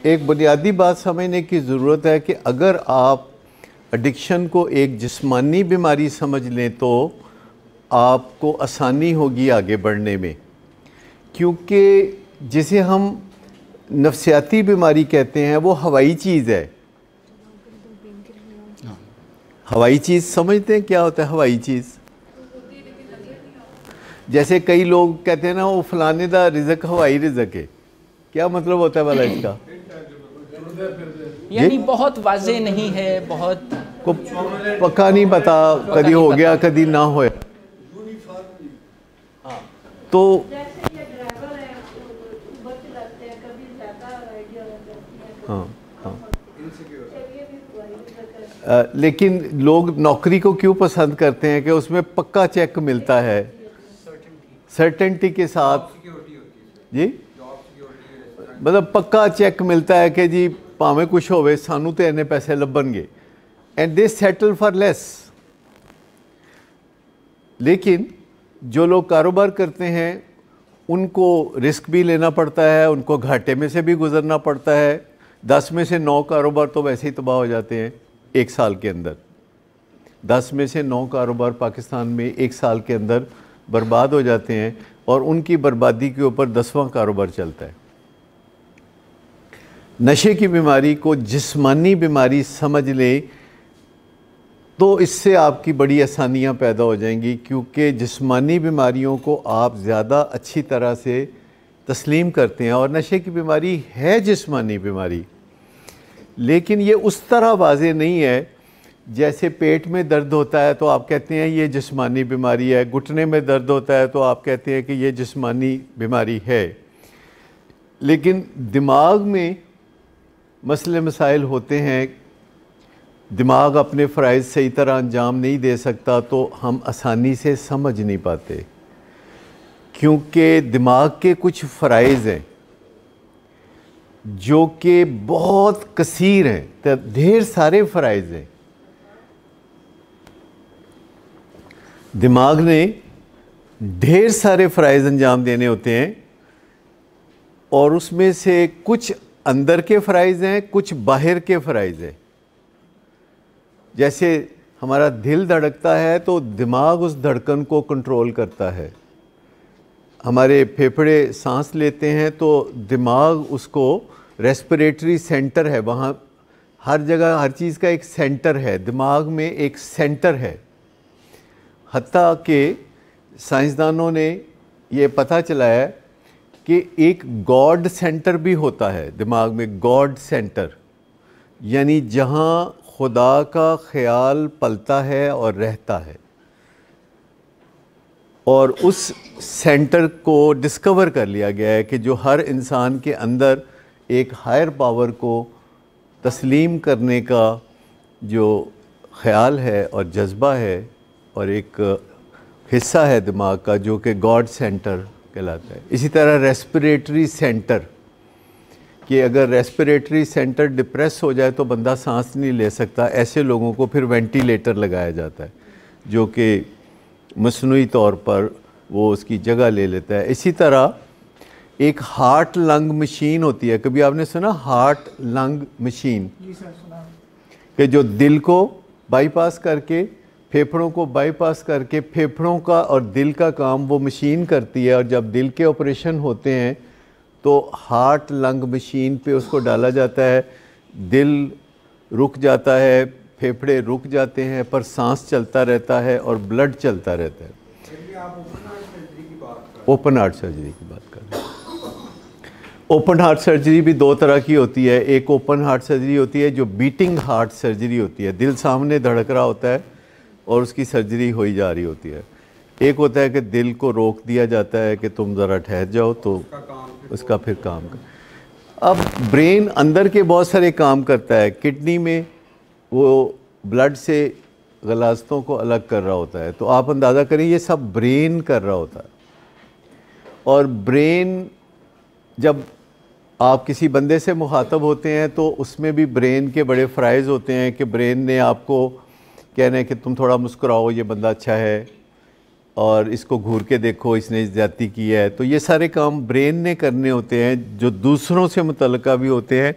एक बुनियादी बात समझने की ज़रूरत है कि अगर आप एडिक्शन को एक जिस्मानी बीमारी समझ लें तो आपको आसानी होगी आगे बढ़ने में, क्योंकि जिसे हम नफ्सियाती बीमारी कहते हैं वो हवाई चीज़ है। हवाई चीज़ समझते हैं क्या होता है हवाई चीज़? जैसे कई लोग कहते हैं ना वो फलाने दा रिज़क हवाई रिज़क है, क्या मतलब होता है वाला इसका? यानी बहुत वाज़े नहीं है, बहुत को पक्का नहीं पता, कभी हो गया कभी ना होया। तो हाँ हाँ, लेकिन लोग नौकरी को क्यों पसंद करते हैं कि उसमें पक्का चेक मिलता है, सर्टेनिटी के साथ जी, मतलब पक्का चेक मिलता है कि जी भावें कुछ होवे सानू तो इन्ने पैसे लभणगे, and they settle for less. लेकिन जो लोग कारोबार करते हैं उनको रिस्क भी लेना पड़ता है, उनको घाटे में से भी गुजरना पड़ता है। 10 में से 9 कारोबार तो वैसे ही तबाह हो जाते हैं एक साल के अंदर। 10 में से 9 कारोबार पाकिस्तान में एक साल के अंदर बर्बाद हो जाते हैं, और उनकी बर्बादी के ऊपर 10वां कारोबार चलता है। नशे की बीमारी को जिस्मानी बीमारी समझ लें तो इससे आपकी बड़ी आसानियां पैदा हो जाएंगी, क्योंकि जिस्मानी बीमारियों को आप ज़्यादा अच्छी तरह से तस्लीम करते हैं। और नशे की बीमारी है जिस्मानी बीमारी, लेकिन ये उस तरह वाज़े नहीं है। जैसे पेट में दर्द होता है तो आप कहते हैं ये जिस्मानी बीमारी है, घुटने में दर्द होता है तो आप कहते हैं कि ये जिस्मानी बीमारी है। लेकिन दिमाग में मसले मसाइल होते हैं, दिमाग अपने फ़राइज़ सही तरह अंजाम नहीं दे सकता तो हम आसानी से समझ नहीं पाते, क्योंकि दिमाग के कुछ फ़राइज़ हैं जो कि बहुत कसीर हैं, तो ढेर सारे फ़राइज़ हैं। दिमाग ने ढेर सारे फ़राइज़ अंजाम देने होते हैं, और उसमें से कुछ अंदर के फ़राइज़ हैं, कुछ बाहर के फ़राइज़ हैं। जैसे हमारा दिल धड़कता है तो दिमाग उस धड़कन को कंट्रोल करता है। हमारे फेफड़े सांस लेते हैं तो दिमाग उसको, रेस्पिरेटरी सेंटर है वहाँ, हर जगह हर चीज़ का एक सेंटर है, दिमाग में एक सेंटर है। हत्ता कि साइंसदानों ने ये पता चलाया कि एक गॉड सेंटर भी होता है दिमाग में, गॉड सेंटर, यानी जहाँ खुदा का ख्याल पलता है और रहता है। और उस सेंटर को डिस्कवर कर लिया गया है कि जो हर इंसान के अंदर एक हायर पावर को तस्लीम करने का जो ख्याल है और जज्बा है, और एक हिस्सा है दिमाग का जो कि गॉड सेंटर कहलाता है। इसी तरह रेस्पिरेटरी सेंटर, कि अगर रेस्पिरेटरी सेंटर डिप्रेस हो जाए तो बंदा सांस नहीं ले सकता, ऐसे लोगों को फिर वेंटिलेटर लगाया जाता है जो कि मसनूई तौर पर वो उसकी जगह ले लेता है। इसी तरह एक हार्ट लंग मशीन होती है, कभी आपने सुना हार्ट लंग मशीन? कि जो दिल को बाईपास करके, फेफड़ों को बाईपास करके, फेफड़ों का और दिल का काम वो मशीन करती है। और जब दिल के ऑपरेशन होते हैं तो हार्ट लंग मशीन पे उसको डाला जाता है, दिल रुक जाता है, फेफड़े रुक जाते हैं, पर सांस चलता रहता है और ब्लड चलता रहता है। ओपन हार्ट सर्जरी की बात कर रहे हैं। ओपन हार्ट सर्जरी भी 2 तरह की होती है। एक ओपन हार्ट सर्जरी होती है जो बीटिंग हार्ट सर्जरी होती है, दिल सामने धड़क रहा होता है और उसकी सर्जरी हो जा रही होती है। एक होता है कि दिल को रोक दिया जाता है कि तुम ज़रा ठहर जाओ, तो उसका फिर काम कर। अब ब्रेन अंदर के बहुत सारे काम करता है। किडनी में वो ब्लड से गलाजतों को अलग कर रहा होता है, तो आप अंदाज़ा करें ये सब ब्रेन कर रहा होता है। और ब्रेन, जब आप किसी बंदे से मुखातब होते हैं तो उसमें भी ब्रेन के बड़े फ़राइज़ होते हैं कि ब्रेन ने आपको कहना है कि तुम थोड़ा मुस्कुराओ, ये बंदा अच्छा है, और इसको घूर के देखो, इसने ज़्यादती की है। तो ये सारे काम ब्रेन ने करने होते हैं जो दूसरों से मुतल्लिका भी होते हैं,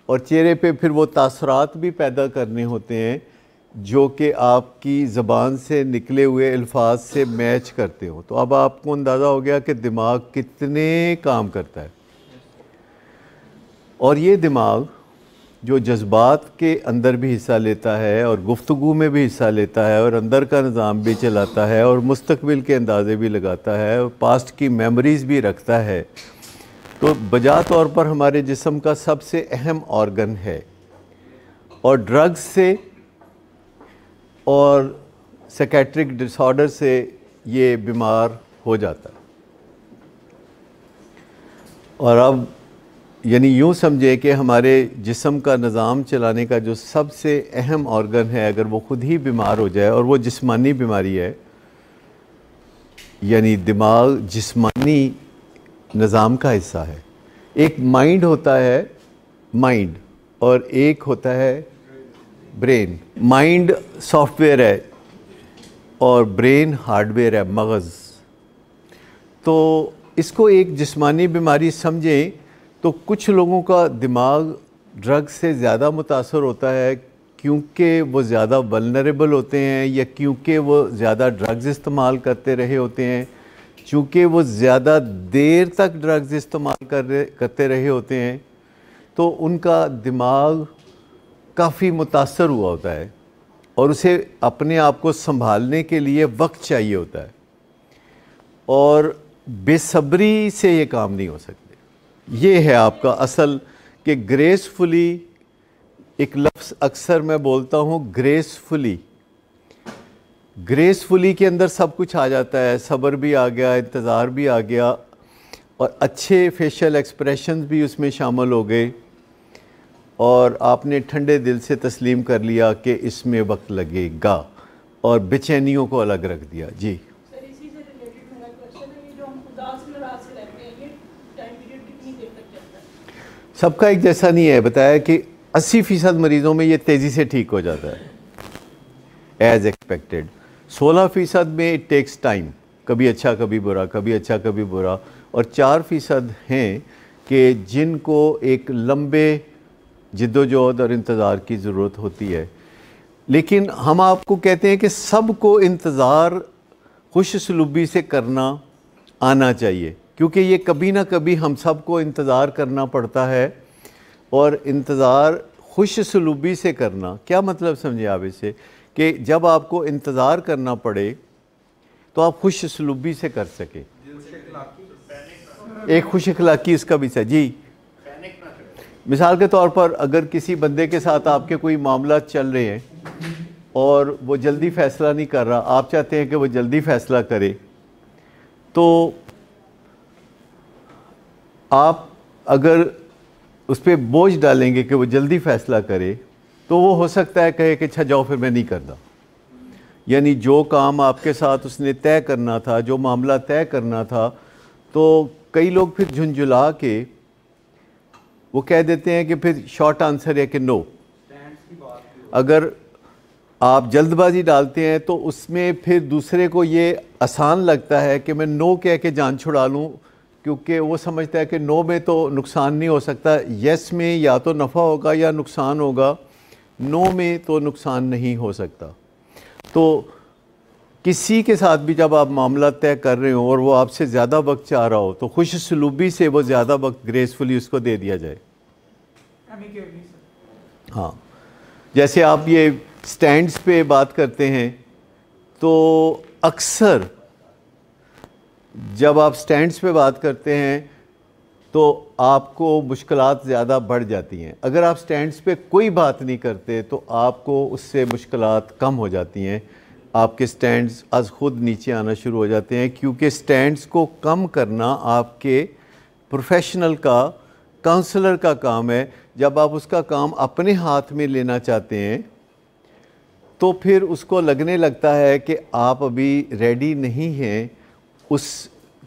और चेहरे पे फिर वो तासरात भी पैदा करने होते हैं जो कि आपकी ज़बान से निकले हुए अल्फाज से मैच करते हो। तो अब आपको अंदाज़ा हो गया कि दिमाग कितने काम करता है। और ये दिमाग जो जज्बात के अंदर भी हिस्सा लेता है और गुफ्तगू में भी हिस्सा लेता है और अंदर का निज़ाम भी चलाता है और मुस्तकबिल के अंदाज़े भी लगाता है और पास्ट की मेमोरीज़ भी रखता है, तो बजा तौर पर हमारे जिस्म का सबसे अहम ऑर्गन है। और ड्रग्स से और साइकेट्रिक डिसऑर्डर से ये बीमार हो जाता है। और अब यानी यूँ समझे कि हमारे जिस्म का निज़ाम चलाने का जो सबसे अहम ऑर्गन है, अगर वो ख़ुद ही बीमार हो जाए, और वो जिस्मानी बीमारी है, यानी दिमाग जिस्मानी निज़ाम का हिस्सा है। एक माइंड होता है, माइंड, और एक होता है ब्रेन। माइंड सॉफ्टवेयर है और ब्रेन हार्डवेयर है, मगज़। तो इसको एक जिस्मानी बीमारी समझें तो कुछ लोगों का दिमाग ड्रग्स से ज़्यादा मुतासर होता है क्योंकि वो ज़्यादा वल्नरेबल होते हैं, या क्योंकि वो ज़्यादा ड्रग्स इस्तेमाल करते रहे होते हैं, चूँकि वो ज़्यादा देर तक ड्रग्स इस्तेमाल करते रहे होते हैं, तो उनका दिमाग काफ़ी मुतासर हुआ होता है और उसे अपने आप को संभालने के लिए वक्त चाहिए होता है, और बेसब्री से ये काम नहीं हो सकते। ये है आपका असल कि ग्रेसफुली, एक लफ्ज़ अक्सर मैं बोलता हूँ, ग्रेसफुली। ग्रेसफुली के अंदर सब कुछ आ जाता है, सब्र भी आ गया, इंतज़ार भी आ गया, और अच्छे फेशियल एक्सप्रेशंस भी उसमें शामिल हो गए, और आपने ठंडे दिल से तस्लीम कर लिया कि इसमें वक्त लगेगा, और बेचैनियों को अलग रख दिया। जी सर, इसी से रिलेटेड मेरा क्वेश्चन है, ये जो हम उदास नाराज से रहते हैं, ये टाइम पीरियड कितनी देर तक चलता है? सबका एक जैसा नहीं है। बताया कि 80% मरीज़ों में ये तेज़ी से ठीक हो जाता है एज़ एक्सपेक्टेड। 16% में इट टेक्स टाइम, कभी अच्छा कभी बुरा, कभी अच्छा कभी बुरा, और 4% हैं कि जिनको एक लंबे जिद्दोजहद और इंतज़ार की ज़रूरत होती है। लेकिन हम आपको कहते हैं कि सबको इंतज़ार खुशसलूबी से करना आना चाहिए, क्योंकि ये कभी ना कभी हम सबको इंतज़ार करना पड़ता है। और इंतज़ार खुशसलूबी से करना, क्या मतलब समझे आप इससे, कि जब आपको इंतज़ार करना पड़े तो आप खुशसलूबी से कर सके। एक खुश अखलाकी इसका भी है। जी, मिसाल के तौर पर अगर किसी बंदे के साथ आपके कोई मामला चल रहे हैं और वो जल्दी फ़ैसला नहीं कर रहा, आप चाहते हैं कि वो जल्दी फ़ैसला करे, तो आप अगर उस पर बोझ डालेंगे कि वो जल्दी फ़ैसला करे, तो वो हो सकता है कहे कि अच्छा जाओ फिर मैं नहीं करता। यानी जो काम आपके साथ उसने तय करना था, जो मामला तय करना था, तो कई लोग फिर झुंझुला के वो कह देते हैं कि फिर शॉर्ट आंसर है कि नो। अगर आप जल्दबाजी डालते हैं तो उसमें फिर दूसरे को ये आसान लगता है कि मैं नो कह के जान छुड़ा लूँ, क्योंकि वो समझता है कि नो में तो नुकसान नहीं हो सकता, यस में या तो नफ़ा होगा या नुकसान होगा, नो में तो नुकसान नहीं हो सकता। तो किसी के साथ भी जब आप मामला तय कर रहे हो और वो आपसे ज़्यादा वक्त चाह रहा हो, तो खुशसलूबी से वो ज़्यादा वक्त ग्रेसफुली उसको दे दिया जाए। हाँ, जैसे आप ये स्टैंड्स पे बात करते हैं, तो अक्सर जब आप स्टैंड्स पे बात करते हैं तो आपको मुश्किलात ज़्यादा बढ़ जाती हैं। अगर आप स्टैंड्स पे कोई बात नहीं करते तो आपको उससे मुश्किलात कम हो जाती हैं, आपके स्टैंड्स आज खुद नीचे आना शुरू हो जाते हैं, क्योंकि स्टैंड्स को कम करना आपके प्रोफेशनल का, काउंसलर का काम है। जब आप उसका काम अपने हाथ में लेना चाहते हैं तो फिर उसको लगने लगता है कि आप अभी रेडी नहीं हैं उस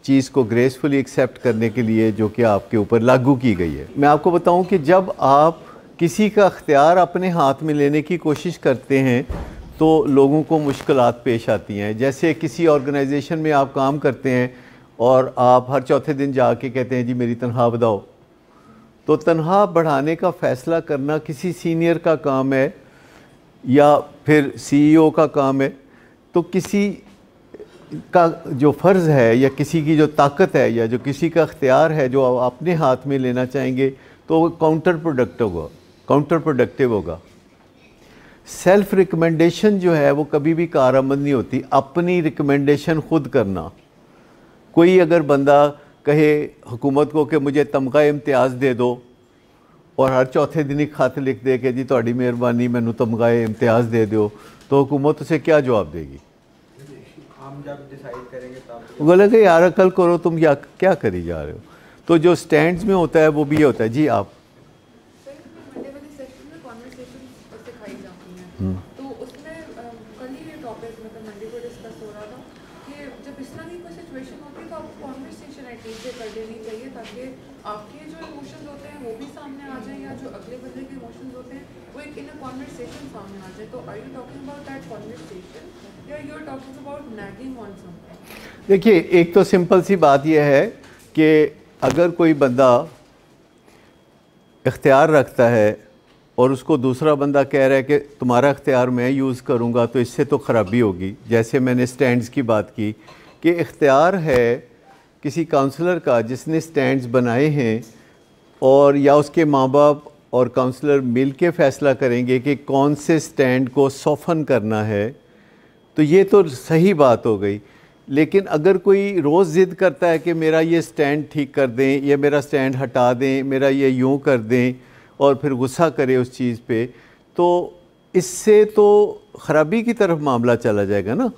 चीज़ को ग्रेसफुली एक्सेप्ट करने के लिए जो कि आपके ऊपर लागू की गई है। मैं आपको बताऊं कि जब आप किसी का अख्तियार अपने हाथ में लेने की कोशिश करते हैं तो लोगों को मुश्किलात पेश आती हैं। जैसे किसी ऑर्गेनाइजेशन में आप काम करते हैं और आप हर चौथे दिन जाके कहते हैं जी मेरी तनख्वाह बढ़ाओ, तो तनख्वाह बढ़ाने का फ़ैसला करना किसी सीनियर का काम है या फिर CEO का काम है। तो किसी का जो फ़र्ज़ है या किसी की जो ताकत है या जो किसी का अख्तियार है जो आप अपने हाथ में लेना चाहेंगे तो वो काउंटर प्रोडक्टिव होगा। सेल्फ़ रिकमेंडेशन जो है वो कभी भी कारआमद नहीं होती। अपनी रिकमेंडेशन ख़ुद करना। कोई अगर बंदा कहे हुकूमत को कि मुझे तमगा इम्तियाज़ दे दो और हर चौथे दिन ही खत लिख दे कि जी तुहाडी मेहरबानी मैनू तमगा इम्तियाज़ दे दो, तो हुकूमत उसे क्या जवाब देगी? हम जब डिसाइड करेंगे तब वो बोले कि यार अकल करो, तुम या क्या करी जा रहे हो। तो जो स्टैंड्स में होता है वो भी होता है। जी आप मंडे वाले सेशन में कॉन्वर्सेशन सिखाई जाती हैं, तो उसमें कल ही ये टॉपिक मतलब मंडे को डिस्कस हो रहा था कि जब इस तरह की कोई सिचुएशन होती है तो आपको कॉन्वर्सेशन एटलीस्ट से कर देनी चाहिए ताकि आपके जो इमोशंस होते हैं वो भी सामने आ जाए या जो अगले बंदे के इमोशंस होते हैं वो एक इन अ कॉन्वर्सेशन सामने आ जाए। तो are you talking about that conversation या you are talking about nagging on something? देखिए, एक तो सिंपल सी बात यह है कि अगर कोई बंदा इख्तियार रखता है और उसको दूसरा बंदा कह रहा है कि तुम्हारा इख्तियार मैं यूज़ करूँगा, तो इससे तो ख़राबी होगी। जैसे मैंने स्टैंड्स की बात की कि इख्तियार है किसी काउंसलर का जिसने स्टैंड्स बनाए हैं और या उसके माँ बाप और काउंसलर मिल के फ़ैसला करेंगे कि कौन से स्टैंड को सॉफ़न करना है, तो ये तो सही बात हो गई। लेकिन अगर कोई रोज़ ज़िद करता है कि मेरा ये स्टैंड ठीक कर दें या मेरा स्टैंड हटा दें, मेरा ये यूँ कर दें और फिर गुस्सा करे उस चीज़ पे, तो इससे तो ख़राबी की तरफ मामला चला जाएगा ना।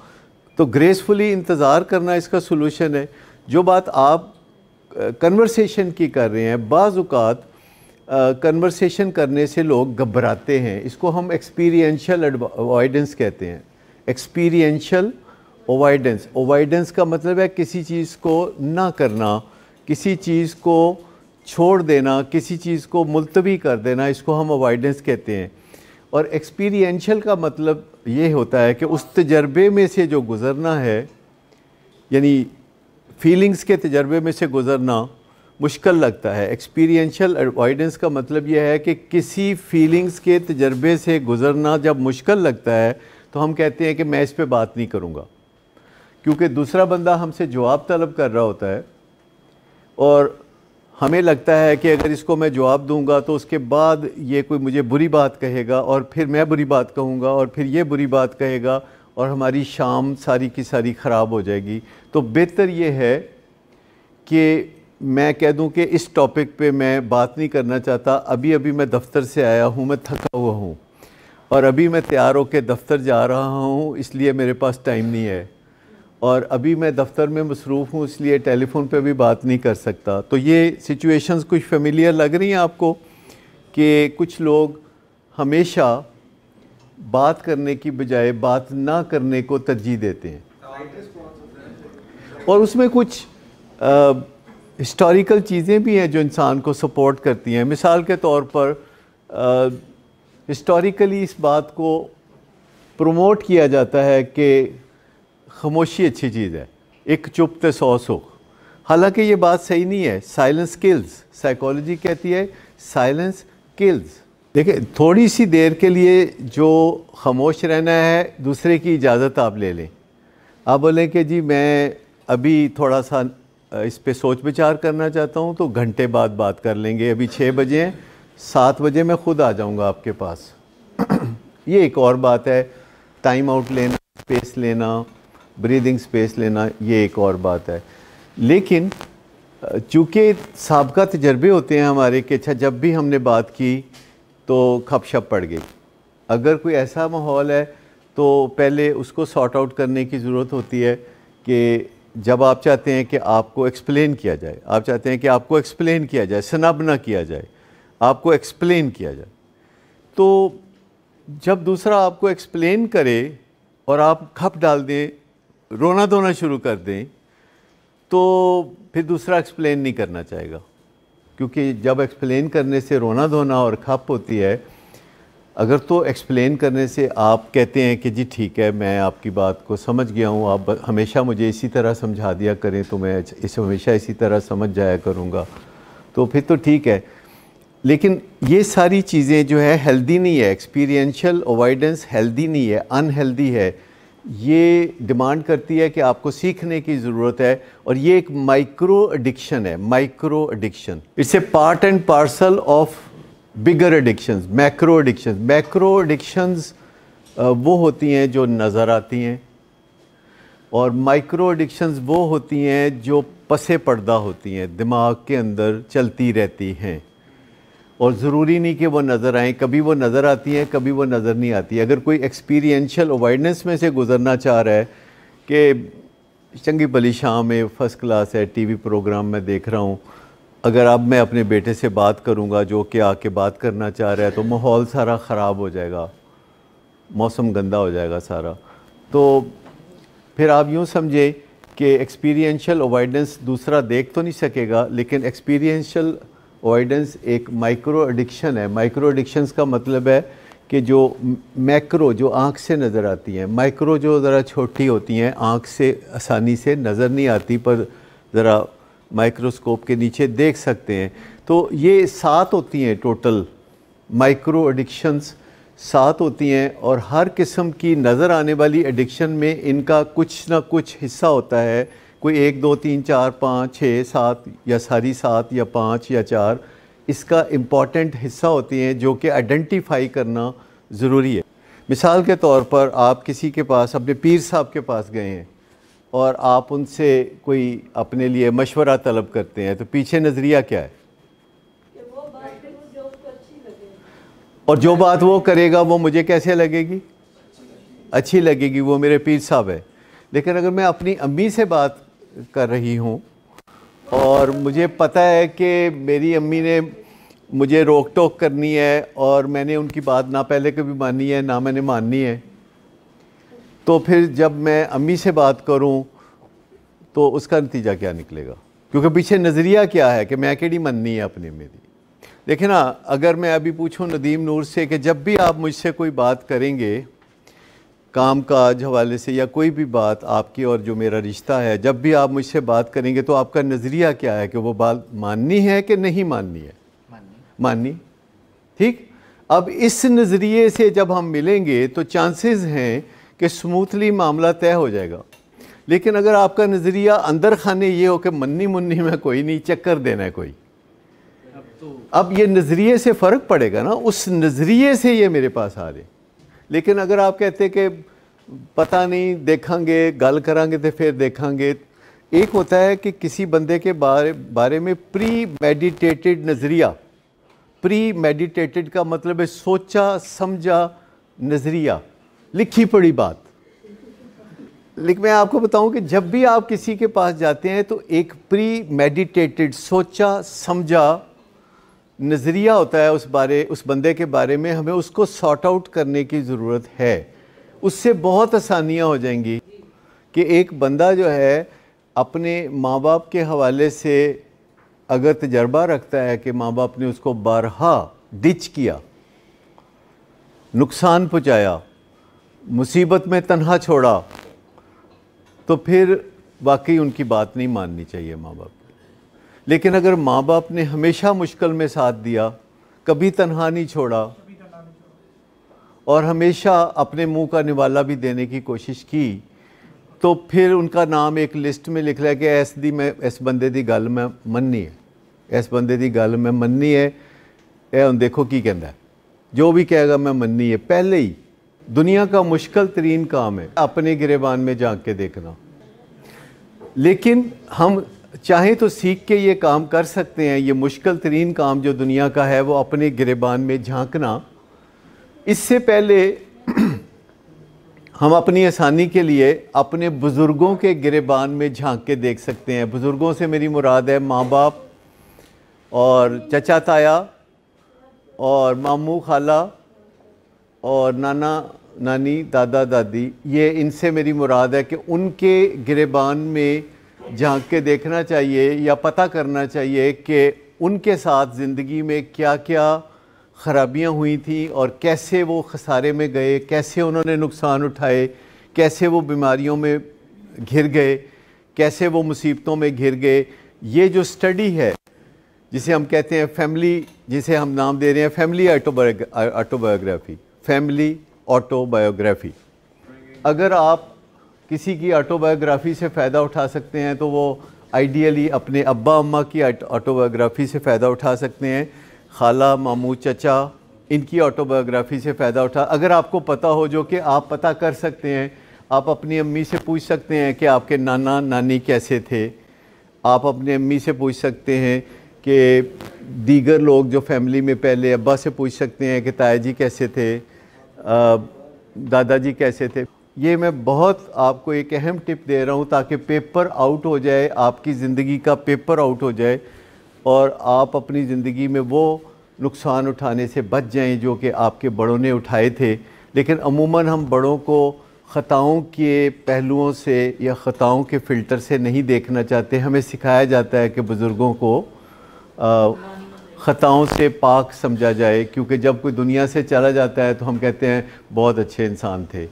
तो ग्रेसफुली इंतज़ार करना इसका सलूशन है। जो बात आप कन्वर्सेशन की कर रहे हैं, बाज़ औक़ात कन्वर्सेशन करने से लोग घबराते हैं। इसको हम एक्सपीरियंशियल अवॉइडेंस कहते हैं। एक्सपीरियंशियल अवॉइडेंस का मतलब है किसी चीज़ को ना करना, किसी चीज़ को छोड़ देना, किसी चीज़ को मुलतवी कर देना, इसको हम अवॉइडेंस कहते हैं। और एक्सपीरियंशियल का मतलब ये होता है कि उस तजर्बे में से जो गुज़रना है, यानी फीलिंग्स के तजर्बे में से गुज़रना मुश्किल लगता है। एक्सपीरियंशियल अवॉइडेंस का मतलब यह है कि किसी फीलिंग्स के तजर्बे से गुज़रना जब मुश्किल लगता है तो हम कहते हैं कि मैं इस पे बात नहीं करूँगा, क्योंकि दूसरा बंदा हमसे जवाब तलब कर रहा होता है और हमें लगता है कि अगर इसको मैं जवाब दूंगा तो उसके बाद ये कोई मुझे बुरी बात कहेगा और फिर मैं बुरी बात कहूँगा और फिर ये बुरी बात कहेगा और हमारी शाम सारी की सारी ख़राब हो जाएगी। तो बेहतर ये है कि मैं कह दूं कि इस टॉपिक पे मैं बात नहीं करना चाहता। अभी अभी मैं दफ़्तर से आया हूँ, मैं थका हुआ हूँ और अभी मैं तैयार होकर दफ़्तर जा रहा हूँ, इसलिए मेरे पास टाइम नहीं है और अभी मैं दफ़्तर में मसरूफ़ हूँ, इसलिए टेलीफ़ोन पे भी बात नहीं कर सकता। तो ये सिचुएशंस कुछ फेमिलियर लग रही हैं आपको कि कुछ लोग हमेशा बात करने की बजाय बात ना करने को तरजीह देते हैं और उसमें कुछ हिस्टोरिकल चीज़ें भी हैं जो इंसान को सपोर्ट करती हैं। मिसाल के तौर पर हिस्टोरिकली इस बात को प्रमोट किया जाता है कि खामोशी अच्छी चीज़ है, एक चुप ते 100 सुख। हालांकि ये बात सही नहीं है। साइलेंस किल्स, साइकोलॉजी कहती है साइलेंस किल्स। देखिए, थोड़ी सी देर के लिए जो खामोश रहना है, दूसरे की इजाज़त आप ले लें। आप बोलें कि जी मैं अभी थोड़ा सा इस पे सोच विचार करना चाहता हूँ, तो घंटे बाद बात कर लेंगे। अभी 6 बजे हैं, 7 बजे मैं ख़ुद आ जाऊँगा आपके पास। ये एक और बात है। टाइम आउट लेना, स्पेस लेना, ब्रीदिंग स्पेस लेना, ये एक और बात है। लेकिन चूँकि साबका तजर्बे होते हैं हमारे कि अच्छा जब भी हमने बात की तो खपशप पड़ गई। अगर कोई ऐसा माहौल है तो पहले उसको सॉर्ट आउट करने की ज़रूरत होती है कि जब आप चाहते हैं कि आपको एक्सप्लेन किया जाए, आप चाहते हैं कि आपको एक्सप्लेन किया जाए, सनब ना किया जाए, आपको एक्सप्लेन किया जाए। तो जब दूसरा आपको एक्सप्लेन करे और आप खप डाल दें, रोना धोना शुरू कर दें, तो फिर दूसरा एक्सप्लेन नहीं करना चाहेगा, क्योंकि जब एक्सप्लेन करने से रोना धोना और खप होती है, अगर तो एक्सप्लेन करने से आप कहते हैं कि जी ठीक है मैं आपकी बात को समझ गया हूँ, आप हमेशा मुझे इसी तरह समझा दिया करें तो मैं इसे हमेशा इसी तरह समझ जाया करूँगा, तो फिर तो ठीक है। लेकिन ये सारी चीज़ें जो है हेल्दी नहीं है, एक्सपीरियंशियल अवॉइडेंस हेल्दी नहीं है, अनहेल्दी है। ये डिमांड करती है कि आपको सीखने की ज़रूरत है, और ये एक माइक्रो एडिक्शन है, micro addiction. It's a part and parcel of bigger addictions, macro addictions. Macro addictions वो होती हैं जो नज़र आती हैं, और माइक्रो एडिक्शंस वो होती हैं जो पसे पर्दा होती हैं, दिमाग के अंदर चलती रहती हैं, और ज़रूरी नहीं कि वो नज़र आएँ। कभी वो नज़र आती हैं, कभी वो नज़र नहीं आती। अगर कोई एक्सपीरियंशियल अवॉइडेंस में से गुज़रना चाह रहा है कि चंगी भली शाम में फ़र्स्ट क्लास है, टीवी प्रोग्राम में देख रहा हूँ, अगर अब मैं अपने बेटे से बात करूँगा जो कि आके बात करना चाह रहा है, तो माहौल सारा ख़राब हो जाएगा, मौसम गंदा हो जाएगा सारा। तो फिर आप यूँ समझे कि एक्सपीरियंशियल अवॉइडेंस दूसरा देख तो नहीं सकेगा, लेकिन एक्सपीरियंशियल अवॉइडेंस एक माइक्रो एडिक्शन है। माइक्रो एडिक्शंस का मतलब है कि जो मैक्रो जो आँख से नज़र आती हैं, माइक्रो जो ज़रा छोटी होती हैं, आँख से आसानी से नज़र नहीं आती, पर ज़रा माइक्रोस्कोप के नीचे देख सकते हैं। तो ये 7 होती हैं टोटल माइक्रो एडिक्शंस, 7 होती हैं, और हर किस्म की नज़र आने वाली एडिक्शन में इनका कुछ ना कुछ हिस्सा होता है। कोई 1 2 3 4 5 6 7 या सारी 7 या 5 या 4 इसका इम्पॉर्टेंट हिस्सा होती हैं, जो कि आइडेंटिफाई करना ज़रूरी है। मिसाल के तौर पर आप किसी के पास, अपने पीर साहब के पास गए हैं, और आप उनसे कोई अपने लिए मशवरा तलब करते हैं, तो पीछे नज़रिया क्या है? वो बात जो उसको अच्छी लगे, और जो बात वो करेगा वो मुझे कैसे लगेगी? अच्छी लगेगी, वो मेरे पीर साहब है। लेकिन अगर मैं अपनी अम्मी से बात कर रही हूँ और मुझे पता है कि मेरी अम्मी ने मुझे रोक टोक करनी है, और मैंने उनकी बात ना पहले कभी मानी है ना मैंने माननी है, तो फिर जब मैं अम्मी से बात करूं तो उसका नतीजा क्या निकलेगा? क्योंकि पीछे नज़रिया क्या है कि मैं केड़ी मननी है अपनी मेरी। देखिए ना, अगर मैं अभी पूछूं नदीम नूर से कि जब भी आप मुझसे कोई बात करेंगे काम काज हवाले से या कोई भी बात आपकी और जो मेरा रिश्ता है, जब भी आप मुझसे बात करेंगे तो आपका नज़रिया क्या है कि वो बात माननी है कि नहीं माननी है? माननी। ठीक। अब इस नज़रिए से जब हम मिलेंगे तो चांसेस हैं कि स्मूथली मामला तय हो जाएगा। लेकिन अगर आपका नज़रिया अंदर खाने ये हो कि मन्नी मुन्नी में कोई नहीं, चक्कर देना है कोई, अब ये नज़रिए से फ़र्क पड़ेगा ना, उस नज़रिए से ये मेरे पास आ रहे। लेकिन अगर आप कहते कि पता नहीं, देखेंगे, गल करांगे तो फिर देखेंगे। एक होता है कि किसी बंदे के बारे में प्री मेडिटेटेड नज़रिया। प्री मेडिटेटेड का मतलब है सोचा समझा नज़रिया, लिखी पड़ी बात। लेकिन मैं आपको बताऊं कि जब भी आप किसी के पास जाते हैं तो एक प्री मेडिटेटेड, सोचा समझा नज़रिया होता है उस बंदे के बारे में। हमें उसको सॉर्ट आउट करने की ज़रूरत है। उससे बहुत आसानियाँ हो जाएंगी कि एक बंदा जो है अपने माँ बाप के हवाले से अगर तजर्बा रखता है कि माँ बाप ने उसको बारहा डिच किया, नुकसान पहुँचाया, मुसीबत में तन्हा छोड़ा, तो फिर वाकई उनकी बात नहीं माननी चाहिए माँ बाप। लेकिन अगर माँ बाप ने हमेशा मुश्किल में साथ दिया, कभी तन्हा नहीं छोड़ा, और हमेशा अपने मुंह का निवाला भी देने की कोशिश की, तो फिर उनका नाम एक लिस्ट में लिख लिया कि इस बंदे दी गल मैं मननी है, इस बंदे दी गल मैं मननी है। ये हम देखो की कहता है, जो भी कहेगा मैं मननी है। पहले ही दुनिया का मुश्किल तरीन काम है अपने गिरेबान में झांक के देखना। लेकिन हम चाहें तो सीख के ये काम कर सकते हैं। ये मुश्किल तरीन काम जो दुनिया का है वो अपने गिरेबान में झांकना। इससे पहले हम अपनी आसानी के लिए अपने बुज़ुर्गों के गिरेबान में झांक के देख सकते हैं। बुज़ुर्गों से मेरी मुराद है माँ बाप और चचा ताया और मामू खाला और नाना नानी दादा दादी। ये इनसे मेरी मुराद है कि उनके गिरेबान में झांक के देखना चाहिए या पता करना चाहिए कि उनके साथ ज़िंदगी में क्या क्या ख़राबियाँ हुई थी और कैसे वो खसारे में गए, कैसे उन्होंने नुकसान उठाए, कैसे वो बीमारियों में घिर गए, कैसे वो मुसीबतों में घिर गए। ये जो स्टडी है जिसे हम कहते हैं फैमिली, जिसे हम नाम दे रहे हैं फैमिली ऑटोबायोग्राफी, फैमिली ऑटोबायोग्राफी। अगर आप किसी की ऑटोबायोग्राफी से फ़ायदा उठा सकते हैं तो वो आइडियली अपने अब्बा अम्मा की ऑटोबायोग्राफी से फ़ायदा उठा सकते हैं, खाला मामू चचा इनकी ऑटोबायोग्राफी से फ़ायदा उठा। अगर आपको पता हो, जो कि आप पता कर सकते हैं, आप अपनी अम्मी से पूछ सकते हैं कि आपके नाना नानी कैसे थे, आप अपनी अम्मी से पूछ सकते हैं कि दीगर लोग जो फैमिली में, पहले अब्बा से पूछ सकते हैं कि ताया जी कैसे थे, दादाजी कैसे थे। ये मैं बहुत आपको एक अहम टिप दे रहा हूँ ताकि पेपर आउट हो जाए, आपकी ज़िंदगी का पेपर आउट हो जाए और आप अपनी ज़िंदगी में वो नुकसान उठाने से बच जाएं जो कि आपके बड़ों ने उठाए थे। लेकिन अमूमन हम बड़ों को ख़ताओं के पहलुओं से या ख़ताओं के फ़िल्टर से नहीं देखना चाहते। हमें सिखाया जाता है कि बुज़ुर्गों को ख़ताओं से पाक समझा जाए, क्योंकि जब कोई दुनिया से चला जाता है तो हम कहते हैं बहुत अच्छे इंसान थे।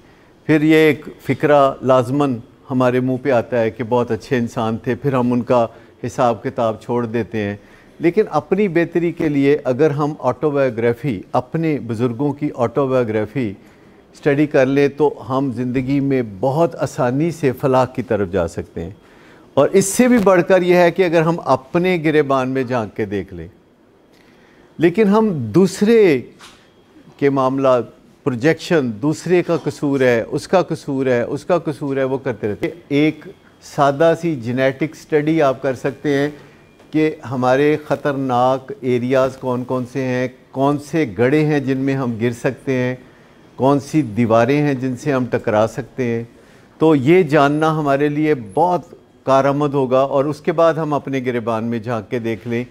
फिर ये एक फ़िक्रा लाजमन हमारे मुंह पे आता है कि बहुत अच्छे इंसान थे, फिर हम उनका हिसाब किताब छोड़ देते हैं। लेकिन अपनी बेहतरी के लिए अगर हम ऑटोबायोग्राफ़ी, अपने बुज़ुर्गों की ऑटोबायोग्राफ़ी स्टडी कर लें तो हम ज़िंदगी में बहुत आसानी से फलाह की तरफ जा सकते हैं। और इससे भी बढ़कर यह है कि अगर हम अपने गिरेबान में झांक के देख लें, लेकिन हम दूसरे के मामला, प्रोजेक्शन, दूसरे का कसूर है, उसका कसूर है, उसका कसूर है, वो करते रहते हैं। एक सादा सी जेनेटिक स्टडी आप कर सकते हैं कि हमारे ख़तरनाक एरियाज़ कौन कौन से हैं, कौन से गड्ढे हैं जिनमें हम गिर सकते हैं, कौन सी दीवारें हैं जिनसे हम टकरा सकते हैं। तो ये जानना हमारे लिए बहुत कारआमद होगा और उसके बाद हम अपने गिरेबान में झांक के देख लें।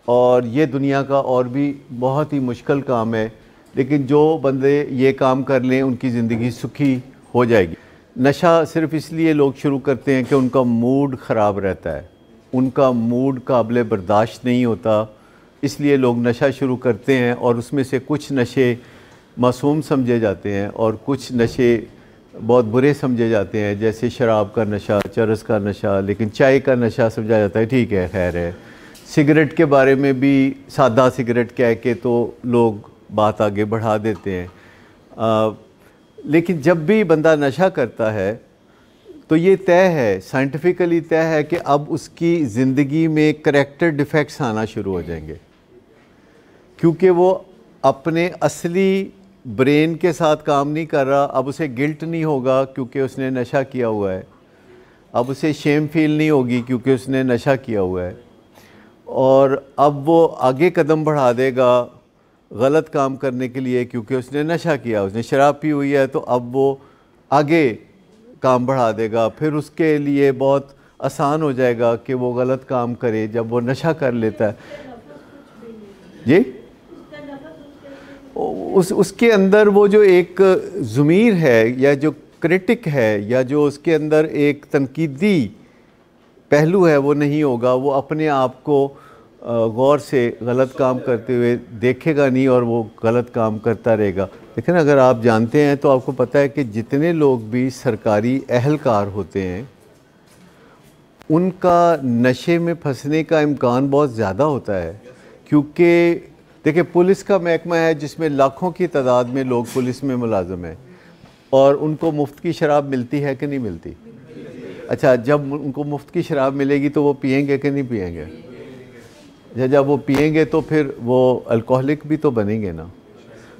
और ये दुनिया का और भी बहुत ही मुश्किल काम है, लेकिन जो बंदे ये काम कर लें उनकी ज़िंदगी सुखी हो जाएगी। नशा सिर्फ़ इसलिए लोग शुरू करते हैं कि उनका मूड ख़राब रहता है, उनका मूड काबिल बर्दाश्त नहीं होता, इसलिए लोग नशा शुरू करते हैं। और उसमें से कुछ नशे मासूम समझे जाते हैं और कुछ नशे बहुत बुरे समझे जाते हैं, जैसे शराब का नशा, चरस का नशा। लेकिन चाय का नशा समझा जाता है ठीक है, खैर है। सिगरेट के बारे में भी सादा सिगरेट कह के तो लोग बात आगे बढ़ा देते हैं। लेकिन जब भी बंदा नशा करता है तो ये तय है, साइंटिफिकली तय है कि अब उसकी ज़िंदगी में करैक्टर डिफेक्ट्स आना शुरू हो जाएंगे, क्योंकि वो अपने असली ब्रेन के साथ काम नहीं कर रहा। अब उसे गिल्ट नहीं होगा क्योंकि उसने नशा किया हुआ है, अब उसे शेम फील नहीं होगी क्योंकि उसने नशा किया हुआ है। और अब वो आगे कदम बढ़ा देगा गलत काम करने के लिए क्योंकि उसने नशा किया, उसने शराब पी हुई है, तो अब वो आगे काम बढ़ा देगा। फिर उसके लिए बहुत आसान हो जाएगा कि वो गलत काम करे जब वो नशा कर लेता है। जी, उसके अंदर वो जो एक ज़मीर है या जो क्रिटिक है या जो उसके अंदर एक तनकीदी पहलू है वो नहीं होगा। वो अपने आप को गौर से गलत काम करते हुए देखेगा नहीं और वो गलत काम करता रहेगा। लेकिन अगर आप जानते हैं तो आपको पता है कि जितने लोग भी सरकारी अहलकार होते हैं उनका नशे में फंसने का इम्कान बहुत ज़्यादा होता है, क्योंकि देखिए पुलिस का महकमा है जिसमें लाखों की तादाद में लोग पुलिस में मुलाजिम हैं और उनको मुफ्त की शराब मिलती है कि नहीं मिलती? अच्छा, जब उनको मुफ्त की शराब मिलेगी तो वो पिएंगे कि नहीं पिएंगे? जब वो पिएंगे तो फिर वो अल्कोहलिक भी तो बनेंगे ना।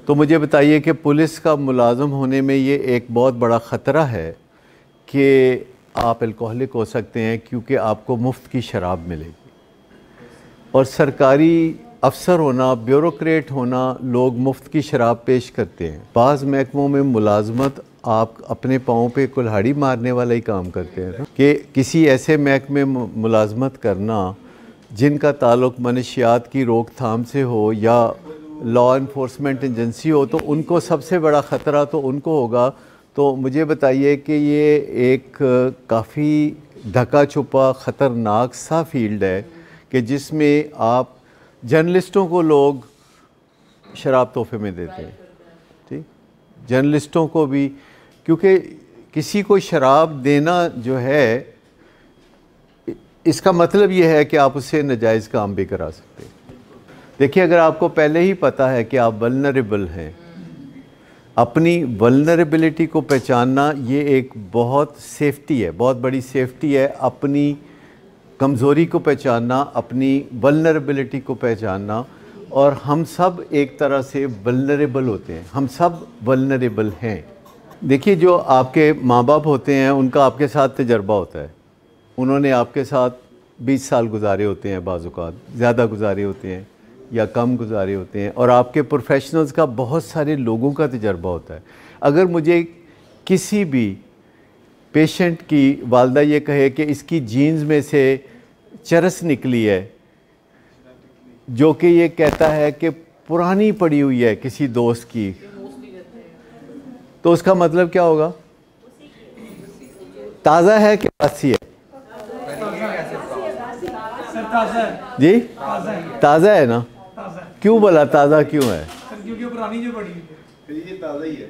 तो मुझे बताइए कि पुलिस का मुलाजिम होने में ये एक बहुत बड़ा ख़तरा है कि आप अल्कोहलिक हो सकते हैं क्योंकि आपको मुफ्त की शराब मिलेगी। और सरकारी अफसर होना, ब्यूरोक्रेट होना, लोग मुफ्त की शराब पेश करते हैं। बाज़ महकमों में मुलाजमत आप अपने पाँव पे कुल्हाड़ी मारने वाला ही काम करते हैं कि किसी ऐसे महकमे में मुलाजमत करना जिनका ताल्लुक़ मनशियात की रोकथाम से हो या लॉ इन्फोर्समेंट एजेंसी हो, तो उनको सबसे बड़ा ख़तरा तो उनको होगा। तो मुझे बताइए कि ये एक काफ़ी ढका छुपा ख़तरनाक सा फील्ड है कि जिसमें आप जर्नलिस्टों को लोग शराब तोहफे में देते हैं। ठीक, जर्नलिस्टों को भी, क्योंकि किसी को शराब देना जो है इसका मतलब ये है कि आप उससे नाजायज़ काम भी करा सकते हैं। देखिए, अगर आपको पहले ही पता है कि आप वल्नरेबल हैं, अपनी वल्नरेबिलिटी को पहचानना ये एक बहुत सेफ्टी है, बहुत बड़ी सेफ्टी है। अपनी कमज़ोरी को पहचानना, अपनी वल्नरेबिलिटी को पहचानना, और हम सब एक तरह से वल्नरेबल होते हैं, हम सब वल्नरेबल हैं। देखिए, जो आपके माँ बाप होते हैं उनका आपके साथ तजर्बा होता है, उन्होंने आपके साथ 20 साल गुजारे होते हैं, बाज़ औक़ात ज़्यादा गुजारे होते हैं या कम गुजारे होते हैं, और आपके प्रोफेशनल्स का बहुत सारे लोगों का तजर्बा होता है। अगर मुझे किसी भी पेशेंट की वालदा ये कहे कि इसकी जीन्स में से चरस निकली है, जो कि ये कहता है कि पुरानी पड़ी हुई है किसी दोस्त की, तो उसका मतलब क्या होगा? ताज़ा है कि बासी है? जी, ताज़ा है ना? क्यों बोला ताज़ा क्यों है? क्योंकि पुरानी जो पड़ी है,